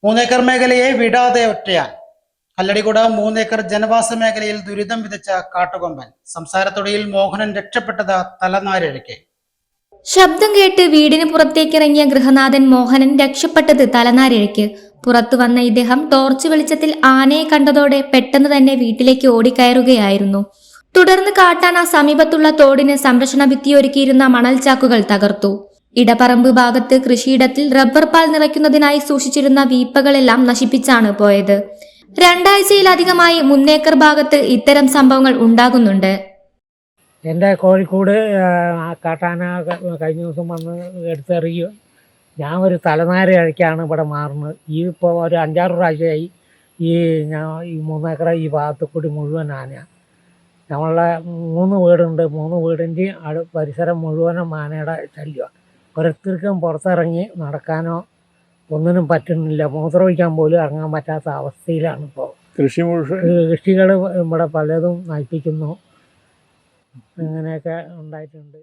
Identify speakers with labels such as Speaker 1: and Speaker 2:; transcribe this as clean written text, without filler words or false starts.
Speaker 1: മൂന്നേക്കർ മേഖലയെ വിടാതെ ഒറ്റയാൻ. കല്ലടിക്കോട് 3 ഏക്കർ ജനവാസ മേഖലയിൽ ദുരിതം വിതച്ച കാട്ടുകൊമ്പൻ. സംസാരത്തൊടിയിൽ മോഹനൻ രക്ഷപ്പെട്ടത് തലനാരിഴയ്ക്ക്.
Speaker 2: ശബ്ദം കേട്ട് വീടിന് പുറത്തേക്കിറങ്ങിയ ഗൃഹനാഥൻ മോഹനൻ രക്ഷപ്പെട്ടത് തലനാരിഴയ്ക്ക്. പുറത്തു വന്ന ഇദ്ദേഹം ടോർച്ച് വെളിച്ചത്തിൽ ആനയെ കണ്ടതോടെ പെട്ടെന്ന് തന്നെ വീട്ടിലേക്ക് ഓടിക്കയറുകയായിരുന്നു. തുടർന്ന് കാട്ടാന സമീപത്തുള്ള തോടിന് സംരക്ഷണ ഭിത്തിയൊരുക്കിയിരുന്ന മണൽച്ചാക്കുകൾ തകർത്തു. ഇടപ്പറമ്പ് ഭാഗത്ത് കൃഷിയിടത്തിൽ റബ്ബർ പാൽ നിറയ്ക്കുന്നതിനായി സൂക്ഷിച്ചിരുന്ന വീപ്പകളെല്ലാം നശിപ്പിച്ചാണ് പോയത്. 2 ആഴ്ചയിലധികമായി 3 ഏക്കർ ഭാഗത്ത് ഇത്തരം സംഭവങ്ങൾ ഉണ്ടാകുന്നുണ്ട്.
Speaker 3: എൻ്റെ കോഴിക്കോട് കാട്ടാന കഴിഞ്ഞ ദിവസം വന്ന് എടുത്തെറിയുക. ഞാൻ ഒരു തലനാരിഴയ്ക്കാണ് ഇവിടെ മാറുന്നത്. ഈ ഇപ്പോൾ ഒരു 5-6 പ്രാവശ്യമായി ഈ 3 ഏക്കർ ഈ ഭാഗത്ത് കൂടി മുഴുവൻ ആന. നമ്മളുടെ 3 വീടുണ്ട്. 3 വീടിൻ്റെ പരിസരം മുഴുവനും ആനയുടെ ശല്യമാണ്. ഓരോരുത്തർക്കും പുറത്തിറങ്ങി നടക്കാനോ ഒന്നിനും പറ്റുന്നില്ല. മൂത്രമൊഴിക്കാൻ പോലും ഇറങ്ങാൻ പറ്റാത്ത അവസ്ഥയിലാണ് ഇപ്പോൾ. കൃഷികൾ ഇവിടെ പലതും നശിപ്പിക്കുന്നു. അങ്ങനെയൊക്കെ ഉണ്ടായിട്ടുണ്ട്.